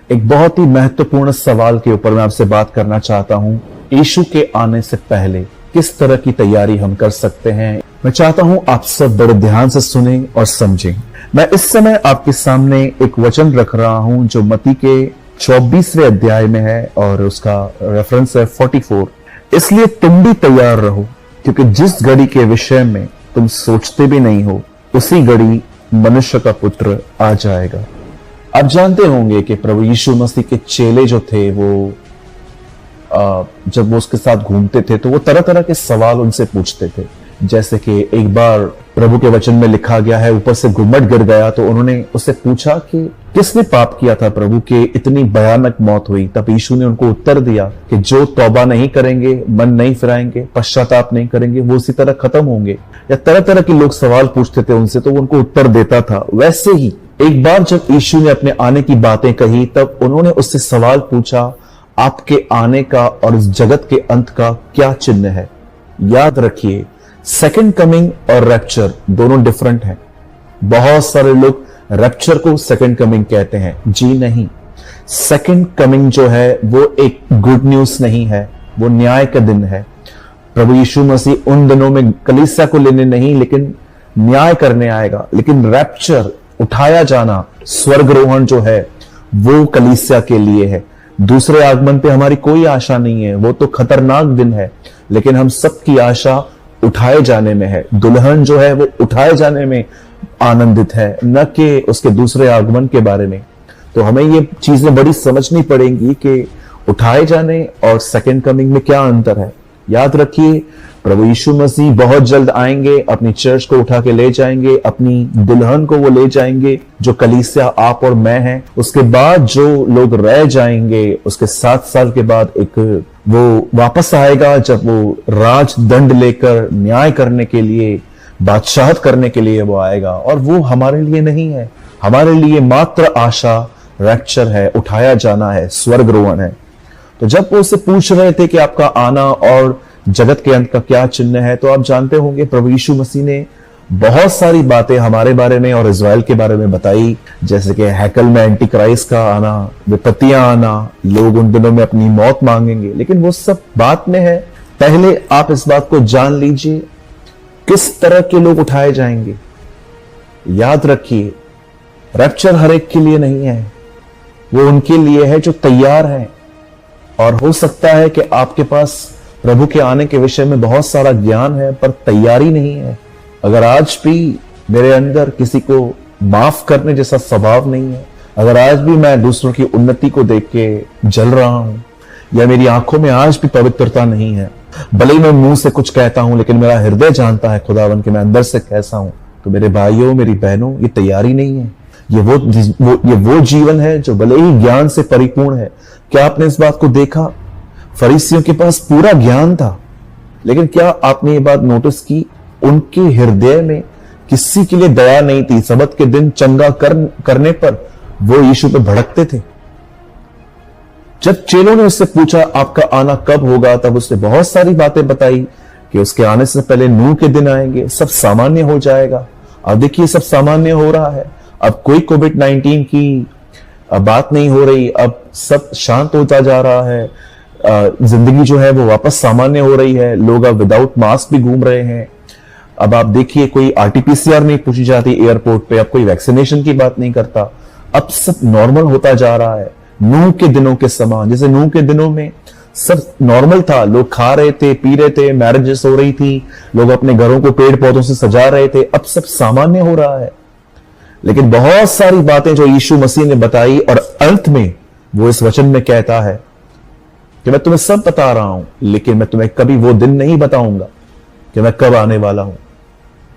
एक बहुत ही महत्वपूर्ण सवाल के ऊपर मैं आपसे बात करना चाहता हूं। यीशु के आने से पहले किस तरह की तैयारी हम कर सकते हैं, मैं चाहता हूं आप सब बड़े ध्यान से सुने और समझें। मैं इस समय आपके सामने एक वचन रख रहा हूं जो मत्ती के 24वें अध्याय में है और उसका रेफरेंस है 44। इसलिए तुम भी तैयार रहो, क्योंकि जिस घड़ी के विषय में तुम सोचते भी नहीं हो उसी घड़ी मनुष्य का पुत्र आ जाएगा। आप जानते होंगे कि प्रभु यीशु मसीह के चेले जो थे वो जब वो उसके साथ घूमते थे तो वो तरह तरह के सवाल उनसे पूछते थे। जैसे कि एक बार प्रभु के वचन में लिखा गया है, ऊपर से गुम्मट गिर गया तो उन्होंने उससे पूछा कि किसने पाप किया था प्रभु के इतनी भयानक मौत हुई। तब यीशु ने उनको उत्तर दिया कि जो तौबा नहीं करेंगे, मन नहीं फिराएंगे, पश्चाताप नहीं करेंगे, वो उसी तरह खत्म होंगे। या तरह तरह के लोग सवाल पूछते थे उनसे तो वो उनको उत्तर देता था। वैसे ही एक बार जब यीशु ने अपने आने की बातें कही तब उन्होंने उससे सवाल पूछा, आपके आने का और इस जगत के अंत का क्या चिन्ह है। याद रखिए, सेकंड कमिंग और रैप्चर दोनों डिफरेंट हैं। बहुत सारे लोग रैप्चर को सेकंड कमिंग कहते हैं। जी नहीं, सेकंड कमिंग जो है वो एक गुड न्यूज नहीं है, वो न्याय का दिन है। प्रभु यीशु मसीह उन दिनों में कलीसिया को लेने नहीं लेकिन न्याय करने आएगा। लेकिन रैप्चर, उठाया जाना, स्वर्गरोहण जो है वो कलीसिया के लिए है। दूसरे आगमन पे हमारी कोई आशा नहीं है, वो तो खतरनाक दिन है। लेकिन हम सबकी आशा उठाए जाने में है। दुल्हन जो है वो उठाए जाने में आनंदित है, न कि उसके दूसरे आगमन के बारे में। तो हमें ये चीजें बड़ी समझनी पड़ेंगी कि उठाए जाने और सेकंड कमिंग में क्या अंतर है। याद रखिए, प्रभु यीशु मसीह बहुत जल्द आएंगे, अपनी चर्च को उठा के ले जाएंगे, अपनी दुल्हन को वो ले जाएंगे जो कलीसिया आप और मैं हैं। उसके बाद जो लोग रह जाएंगे, उसके 7 साल के बाद एक वो वापस आएगा जब वो राज दंड लेकर न्याय करने के लिए, बादशाहत करने के लिए वो आएगा। और वो हमारे लिए नहीं है, हमारे लिए मात्र आशा रैप्चर है, उठाया जाना है, स्वर्गरोहण है। तो जब वो उससे पूछ रहे थे कि आपका आना और जगत के अंत का क्या चिन्ह है, तो आप जानते होंगे प्रभु यीशु मसीह ने बहुत सारी बातें हमारे बारे में और इज़राइल के बारे में बताई। जैसे कि हैकल में एंटी क्राइस्ट का आना, विपत्तियां आना, लोग उन दिनों में अपनी मौत मांगेंगे। लेकिन वो सब बात में है। पहले आप इस बात को जान लीजिए, किस तरह के लोग उठाए जाएंगे। याद रखिए, रैप्चर हर एक के लिए नहीं है, वो उनके लिए है जो तैयार है। और हो सकता है कि आपके पास प्रभु के आने के विषय में बहुत सारा ज्ञान है पर तैयारी नहीं है। अगर आज भी मेरे अंदर किसी को माफ करने जैसा स्वभाव नहीं है, अगर आज भी मैं दूसरों की उन्नति को देख के जल रहा हूं, या मेरी आंखों में आज भी पवित्रता नहीं है, भले ही मैं मुंह से कुछ कहता हूं लेकिन मेरा हृदय जानता है खुदावन कि मैं अंदर से कैसा हूं, तो मेरे भाइयों, मेरी बहनों, ये तैयारी नहीं है। ये वो जीवन है जो भले ही ज्ञान से परिपूर्ण है। क्या आपने इस बात को देखा? फरीसियों के पास पूरा ज्ञान था, लेकिन क्या आपने ये बात नोटिस की, उनके हृदय में किसी के लिए दया नहीं थी। सबत के दिन चंगा करने पर वो यीशु पे भड़कते थे। जब चेलों ने उससे पूछा आपका आना कब होगा, तब उसने बहुत सारी बातें बताई कि उसके आने से पहले नूह के दिन आएंगे, सब सामान्य हो जाएगा। अब देखिए, सब सामान्य हो रहा है। अब कोई कोविड-19 की बात नहीं हो रही, अब सब शांत होता जा रहा है। जिंदगी जो है वो वापस सामान्य हो रही है। लोग अब विदाउट मास्क भी घूम रहे हैं। अब आप देखिए, कोई RT-PCR नहीं पूछी जाती एयरपोर्ट पे, अब कोई वैक्सीनेशन की बात नहीं करता। अब सब नॉर्मल होता जा रहा है, नूह के दिनों के समान। जैसे नूह के दिनों में सब नॉर्मल था, लोग खा रहे थे, पी रहे थे, मैरिजेस हो रही थी, लोग अपने घरों को पेड़ पौधों से सजा रहे थे। अब सब सामान्य हो रहा है। लेकिन बहुत सारी बातें जो यीशु मसीह ने बताई, और अंत में वो इस वचन में कहता है कि मैं तुम्हें सब बता रहा हूं, लेकिन मैं तुम्हें कभी वो दिन नहीं बताऊंगा कि मैं कब आने वाला हूं।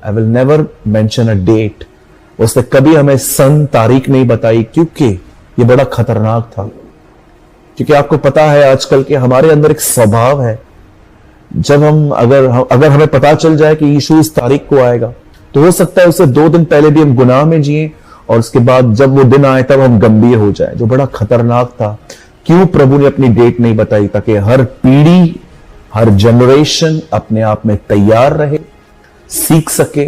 I will never mention a date. उसने कभी हमें सन, तारीख नहीं बताई, क्योंकि ये बड़ा खतरनाक था। क्योंकि आपको पता है आजकल के हमारे अंदर एक स्वभाव है, जब हम अगर हमें पता चल जाए कि यीशु इस तारीख को आएगा, तो हो सकता है उससे 2 दिन पहले भी हम गुनाह में जिए, और उसके बाद जब वो दिन आए तब हम गंभीर हो जाए, जो बड़ा खतरनाक था। क्यों प्रभु ने अपनी डेट नहीं बताई? ताकि हर पीढ़ी, हर जनरेशन अपने आप में तैयार रहे, सीख सके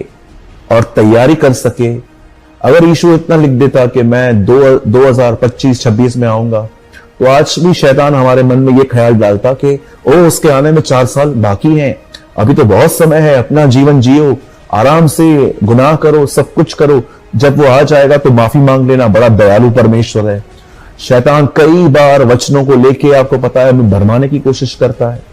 और तैयारी कर सके अगर यीशु इतना लिख देता कि मैं 2025-26 में आऊंगा, तो आज भी शैतान हमारे मन में ये ख्याल डालता कि ओ उसके आने में 4 साल बाकी हैं, अभी तो बहुत समय है, अपना जीवन जियो, आराम से गुनाह करो, सब कुछ करो, जब वो आ जाएगा तो माफी मांग लेना, बड़ा दयालु परमेश्वर है। शैतान कई बार वचनों को लेके, आपको पता है, हमें भरमाने की कोशिश करता है।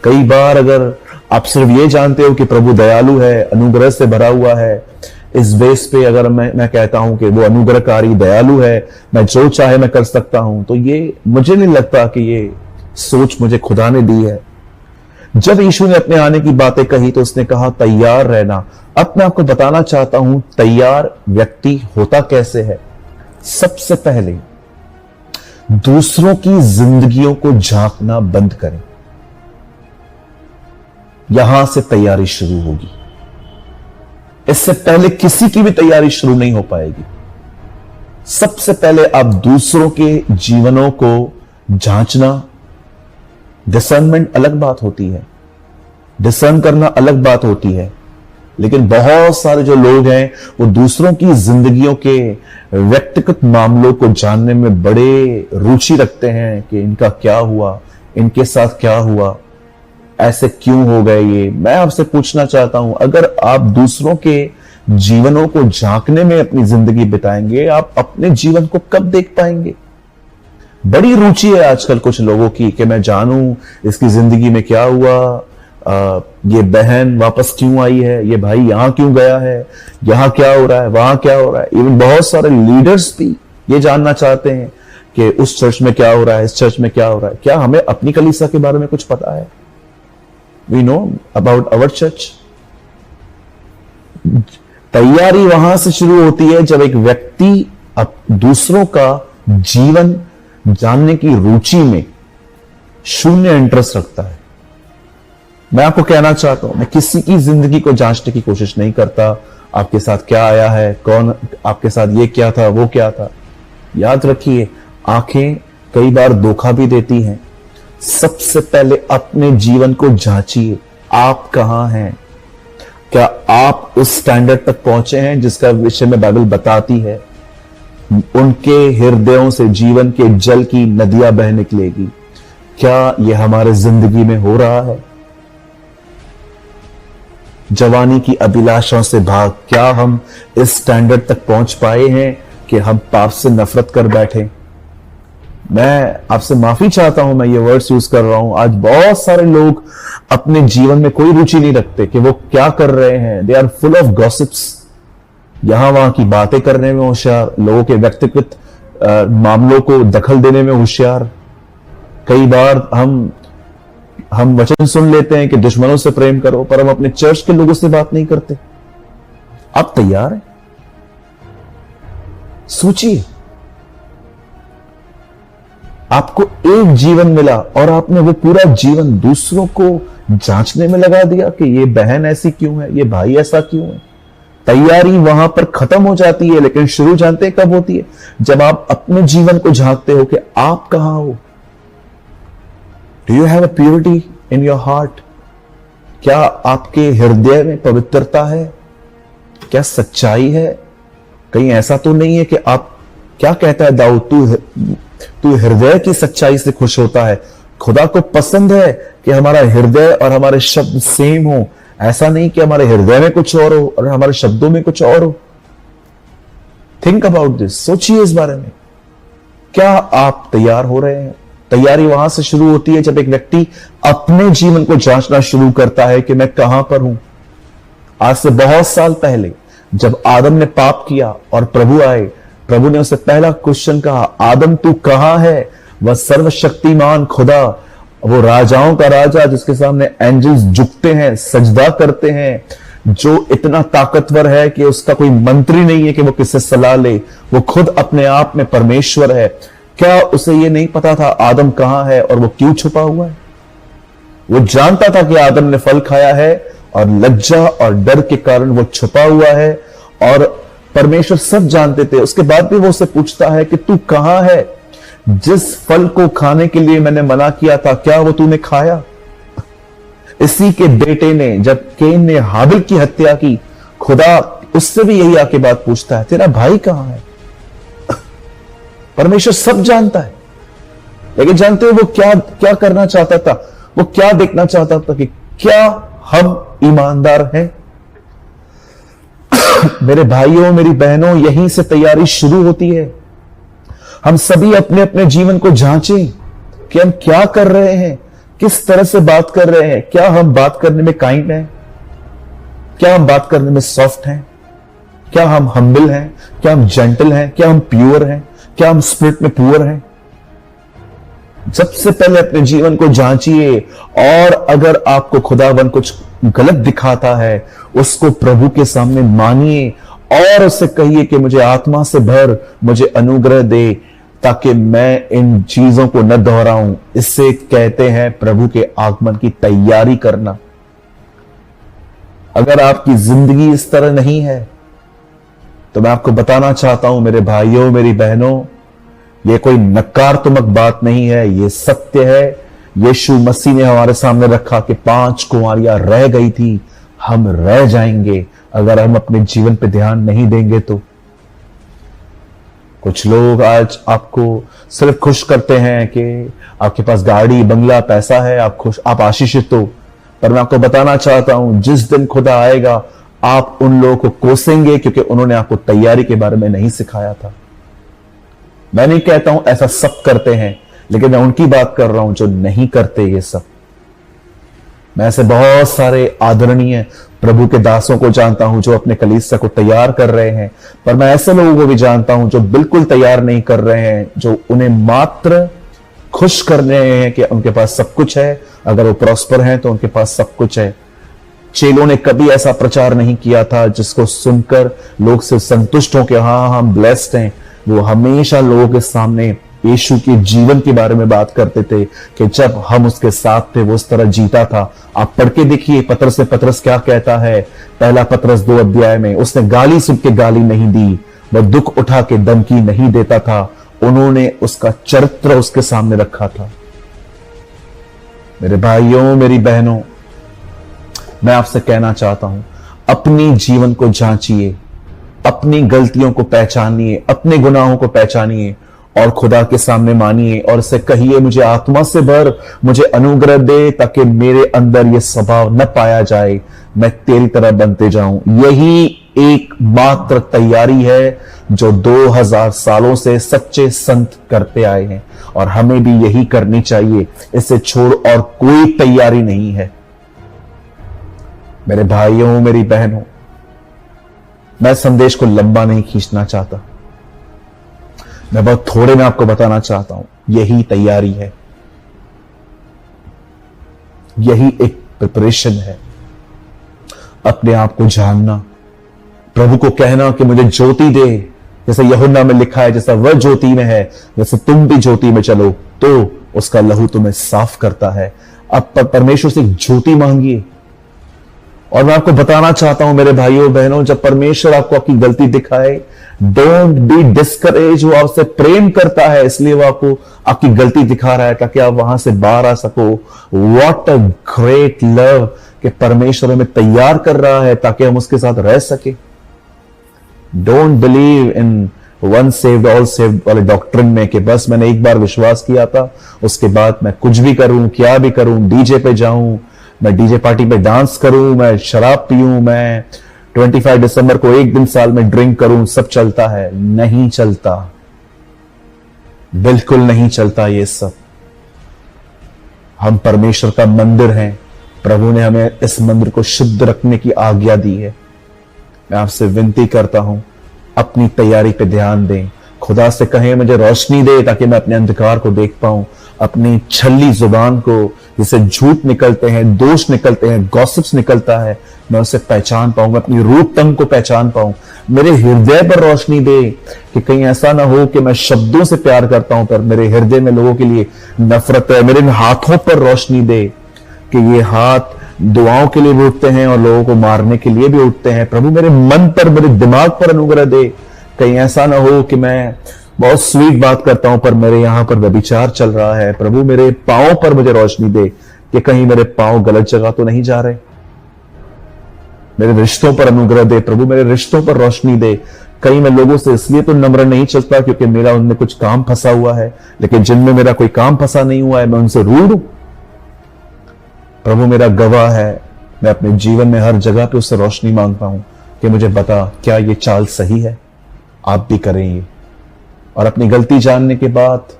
कई बार अगर आप सिर्फ ये जानते हो कि प्रभु दयालु है, अनुग्रह से भरा हुआ है, इस बेस पे अगर मैं कहता हूं कि वो अनुग्रहकारी दयालु है, मैं जो चाहे मैं कर सकता हूं, तो ये मुझे नहीं लगता कि ये सोच मुझे खुदा ने दी है। जब यीशु ने अपने आने की बातें कही तो उसने कहा तैयार रहना। अब मैं आपको बताना चाहता हूं तैयार व्यक्ति होता कैसे है। सबसे पहले दूसरों की जिंदगियों को झांकना बंद करें, यहां से तैयारी शुरू होगी। इससे पहले किसी की भी तैयारी शुरू नहीं हो पाएगी। सबसे पहले आप दूसरों के जीवनों को जांचना, डिसर्नमेंट अलग बात होती है, डिसर्न करना अलग बात होती है, लेकिन बहुत सारे जो लोग हैं वो दूसरों की जिंदगियों के व्यक्तिगत मामलों को जानने में बड़े रुचि रखते हैं कि इनका क्या हुआ, इनके साथ क्या हुआ, ऐसे क्यों हो गए ये। मैं आपसे पूछना चाहता हूं, अगर आप दूसरों के जीवनों को झांकने में अपनी जिंदगी बिताएंगे, आप अपने जीवन को कब देख पाएंगे। बड़ी रुचि है आजकल कुछ लोगों की कि मैं जानूं इसकी जिंदगी में क्या हुआ, ये बहन वापस क्यों आई है, ये भाई यहां क्यों गया है, यहां क्या हो रहा है, वहां क्या हो रहा है। इवन बहुत सारे लीडर्स भी ये जानना चाहते हैं कि उस चर्च में क्या हो रहा है, इस चर्च में क्या हो रहा है। क्या हमें अपनी कलीसिया के बारे में कुछ पता है? We know about our church. तैयारी वहां से शुरू होती है जब एक व्यक्ति अब दूसरों का जीवन जानने की रुचि में शून्य इंटरेस्ट रखता है। मैं आपको कहना चाहता हूं, मैं किसी की जिंदगी को जांचने की कोशिश नहीं करता, आपके साथ क्या आया है, कौन आपके साथ ये क्या था, वो क्या था। याद रखिए, आंखें कई बार धोखा भी देती हैं। सबसे पहले अपने जीवन को जांचिए, आप कहां हैं। क्या आप उस स्टैंडर्ड तक पहुंचे हैं जिसका विषय में बाइबल बताती है? उनके हृदयों से जीवन के जल की नदियां बह निकलेगी। क्या यह हमारे जिंदगी में हो रहा है? जवानी की अभिलाषाओं से भाग, क्या हम इस स्टैंडर्ड तक पहुंच पाए हैं कि हम पाप से नफरत कर बैठे? मैं आपसे माफी चाहता हूं, मैं ये वर्ड्स यूज कर रहा हूं। आज बहुत सारे लोग अपने जीवन में कोई रुचि नहीं रखते कि वो क्या कर रहे हैं। They are full of gossips, यहां वहां की बातें करने में होशियार, लोगों के व्यक्तिगत मामलों को दखल देने में होशियार। कई बार हम वचन सुन लेते हैं कि दुश्मनों से प्रेम करो, पर हम अपने चर्च के लोगों से बात नहीं करते। आप तैयार हैं? सोचिए, आपको एक जीवन मिला और आपने वो पूरा जीवन दूसरों को जांचने में लगा दिया कि ये बहन ऐसी क्यों है, ये भाई ऐसा क्यों है। तैयारी वहां पर खत्म हो जाती है, लेकिन शुरू जानते हैं कब होती है? जब आप अपने जीवन को झांकते हो कि आप कहां हो। Do you have a purity in your heart? क्या आपके हृदय में पवित्रता है? क्या सच्चाई है? कहीं ऐसा तो नहीं है कि आप, क्या कहता है दाऊद, तू हृदय की सच्चाई से खुश होता है। खुदा को पसंद है कि हमारा हृदय और हमारे शब्द सेम हो। ऐसा नहीं कि हमारे हृदय में कुछ और हो और हमारे शब्दों में कुछ और हो। थिंक अबाउट दिस, सोचिए इस बारे में। क्या आप तैयार हो रहे हैं? तैयारी वहां से शुरू होती है जब एक व्यक्ति अपने जीवन को जांचना शुरू करता है कि मैं कहां पर हूं। आज से बहुत साल पहले जब आदम ने पाप किया और प्रभु आए, प्रभु ने उससे पहला क्वेश्चन कहा, आदम तू कहां है? वह सर्वशक्तिमान खुदा, वो राजाओं का राजा जिसके सामने एंजल्स झुकते हैं, सजदा करते हैं, जो इतना ताकतवर है कि उसका कोई मंत्री नहीं है कि वो किससे सलाह ले, वो खुद अपने आप में परमेश्वर है। क्या उसे ये नहीं पता था आदम कहां है और वो क्यों छुपा हुआ है? वो जानता था कि आदम ने फल खाया है और लज्जा और डर के कारण वो छुपा हुआ है, और परमेश्वर सब जानते थे। उसके बाद भी वो उससे पूछता है कि तू कहां है? जिस फल को खाने के लिए मैंने मना किया था, क्या वो तूने खाया? इसी के बेटे ने, जब केन ने हाबिल की हत्या की, खुदा उससे भी यही आके बात पूछता है, तेरा भाई कहां है? परमेश्वर सब जानता है, लेकिन जानते हो वो क्या क्या करना चाहता था? वो क्या देखना चाहता था कि क्या हम ईमानदार हैं? मेरे भाइयों, मेरी बहनों, यहीं से तैयारी शुरू होती है। हम सभी अपने अपने जीवन को जांचें कि हम क्या कर रहे हैं, किस तरह से बात कर रहे हैं। क्या हम बात करने में काइंड हैं? क्या हम बात करने में सॉफ्ट हैं? क्या हम हम्बल हैं? क्या हम जेंटल हैं? क्या हम प्योर हैं? क्या हम स्पिरिट में पुअर हैं? सबसे पहले अपने जीवन को जांचिए, और अगर आपको खुदावन कुछ गलत दिखाता है, उसको प्रभु के सामने मानिए और उससे कहिए कि मुझे आत्मा से भर, मुझे अनुग्रह दे, ताकि मैं इन चीजों को न दोहराऊं। इससे कहते हैं प्रभु के आगमन की तैयारी करना। अगर आपकी जिंदगी इस तरह नहीं है तो मैं आपको बताना चाहता हूं मेरे भाइयों, मेरी बहनों, यह कोई नकारात्मक बात नहीं है, यह सत्य है। यीशु मसीह ने हमारे सामने रखा कि 5 कुंवारियां रह गई थी, हम रह जाएंगे अगर हम अपने जीवन पे ध्यान नहीं देंगे तो। कुछ लोग आज आपको सिर्फ खुश करते हैं कि आपके पास गाड़ी, बंगला, पैसा है, आप खुश, आप आशीषित हो। पर मैं आपको बताना चाहता हूं, जिस दिन खुदा आएगा आप उन लोगों को कोसेंगे क्योंकि उन्होंने आपको तैयारी के बारे में नहीं सिखाया था। मैं नहीं कहता हूं ऐसा सब करते हैं, लेकिन मैं उनकी बात कर रहा हूं जो नहीं करते ये सब। मैं ऐसे बहुत सारे आदरणीय प्रभु के दासों को जानता हूं जो अपने कलीसिया को तैयार कर रहे हैं, पर मैं ऐसे लोगों को भी जानता हूं जो बिल्कुल तैयार नहीं कर रहे हैं, जो उन्हें मात्र खुश कर रहे हैं कि उनके पास सब कुछ है। अगर वो प्रॉस्पर हैं तो उनके पास सब कुछ है। चेलों ने कभी ऐसा प्रचार नहीं किया था जिसको सुनकर लोग से संतुष्ट हो कि हाँ हम ब्लेस्ड हैं। वो हमेशा लोगों के सामने यीशु के जीवन के बारे में बात करते थे कि जब हम उसके साथ थे वो उस तरह जीता था। आप पढ़ के देखिए पतरस से पतरस क्या कहता है, पहला पतरस 2 अध्याय में, उसने गाली सुन के गाली नहीं दी, वह दुख उठा के धमकी नहीं देता था। उन्होंने उसका चरित्र उसके सामने रखा था। मेरे भाइयों, मेरी बहनों, मैं आपसे कहना चाहता हूं, अपनी जीवन को जांचिए, अपनी गलतियों को पहचानिए, अपने गुनाहों को पहचानिए और खुदा के सामने मानिए और उससे कहिए मुझे आत्मा से भर, मुझे अनुग्रह दे ताकि मेरे अंदर यह स्वभाव न पाया जाए, मैं तेरी तरह बनते जाऊं। यही एक मात्र तैयारी है जो 2000 सालों से सच्चे संत करते आए हैं और हमें भी यही करनी चाहिए। इससे छोड़ और कोई तैयारी नहीं है। मेरे भाइयों, मेरी बहनों, मैं संदेश को लंबा नहीं खींचना चाहता, मैं बहुत थोड़े में आपको बताना चाहता हूं। यही तैयारी है, यही एक प्रिपरेशन है। अपने आप को जानना, प्रभु को कहना कि मुझे ज्योति दे, जैसे यूहन्ना में लिखा है, जैसा वह ज्योति में है वैसे तुम भी ज्योति में चलो, तो उसका लहू तुम्हें साफ करता है। अब परमेश्वर से ज्योति मांगिए। और मैं आपको बताना चाहता हूं मेरे भाइयों बहनों, जब परमेश्वर आपको आपकी गलती दिखाए, डोंट बी डिस्करेज। वो आपसे प्रेम करता है, इसलिए वो आपको आपकी गलती दिखा रहा है ताकि आप वहां से बाहर आ सको। व्हाट अ ग्रेट लव कि परमेश्वर हमें तैयार कर रहा है ताकि हम उसके साथ रह सके। Don't believe in one saved all saved वाले डॉक्ट्रिन में कि बस मैंने एक बार विश्वास किया था, उसके बाद मैं कुछ भी करूं, क्या भी करूं, डीजे पे जाऊं, मैं डीजे पार्टी पे डांस करूं, मैं शराब पीऊं, मैं 25 दिसंबर को एक दिन साल में ड्रिंक करूं, सब चलता है। नहीं चलता, बिल्कुल नहीं चलता ये सब। हम परमेश्वर का मंदिर हैं, प्रभु ने हमें इस मंदिर को शुद्ध रखने की आज्ञा दी है। मैं आपसे विनती करता हूं, अपनी तैयारी पे ध्यान दें। खुदा से कहें मुझे रोशनी दे ताकि मैं अपने अंधकार को देख पाऊं। अपनी छल्ली जुबान को, जिसे झूठ निकलते हैं, दोष निकलते हैं, गॉसिप्स निकलता है, मैं उसे पहचान पाऊं, मैं अपनी रूट टंग को पहचान पाऊं। मेरे हृदय पर रोशनी दे कि कहीं ऐसा ना हो कि मैं शब्दों से प्यार करता हूं पर मेरे हृदय में लोगों के लिए नफरत है। मेरे हाथों पर रोशनी दे कि ये हाथ दुआओं के लिए भी उठते हैं और लोगों को मारने के लिए भी उठते हैं। प्रभु मेरे मन पर, मेरे दिमाग पर अनुग्रह दे। कहीं ऐसा ना हो कि मैं बहुत स्वीट बात करता हूं पर मेरे यहां पर व्यभिचार चल रहा है। प्रभु मेरे पांव पर मुझे रोशनी दे कि कहीं मेरे पांव गलत जगह तो नहीं जा रहे। मेरे रिश्तों पर अनुग्रह दे प्रभु, मेरे रिश्तों पर रोशनी दे। कई मैं लोगों से इसलिए तो नम्र नहीं चलता क्योंकि मेरा उनमें कुछ काम फंसा हुआ है, लेकिन जिनमें मेरा कोई काम फंसा नहीं हुआ है मैं उनसे रूड हूं। प्रभु मेरा गवाह है, मैं अपने जीवन में हर जगह पे उससे रोशनी मांगता हूं कि मुझे बता क्या ये चाल सही है। आप भी करें ये, और अपनी गलती जानने के बाद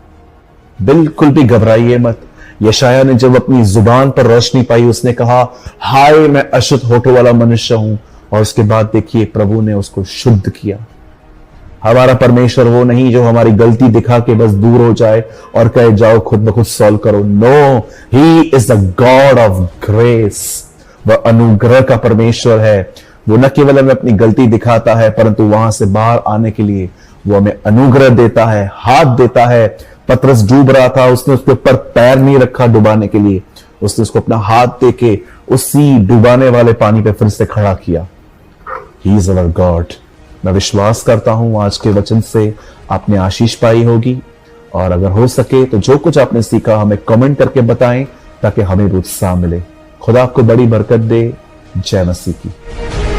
बिल्कुल भी घबराइए मत। यशाया ने जब अपनी जुबान पर रोशनी पाई, उसने कहा हाय मैं अशुद्ध होठों वाला मनुष्य हूं, और उसके बाद देखिए प्रभु ने उसको शुद्ध किया। हमारा परमेश्वर वो नहीं जो हमारी गलती दिखा के बस दूर हो जाए और कहे जाओ खुद ब खुद सॉल्व करो। No, he is the god of grace. वह अनुग्रह का परमेश्वर है। वो न केवल हमें अपनी गलती दिखाता है, परंतु वहां से बाहर आने के लिए वो हमें अनुग्रह देता है, हाथ देता है। पतरस डूब रहा था, उसने उसके ऊपर पैर नहीं रखा डुबाने के लिए, उसने उसको अपना हाथ देके उसी डुबाने वाले पानी पे फिर से खड़ा किया। He is our God. मैं विश्वास करता हूं आज के वचन से आपने आशीष पाई होगी, और अगर हो सके तो जो कुछ आपने सीखा हमें कमेंट करके बताएं ताकि हमें भी उत्साह मिले। खुदा आपको बड़ी बरकत दे। जय मसीह की।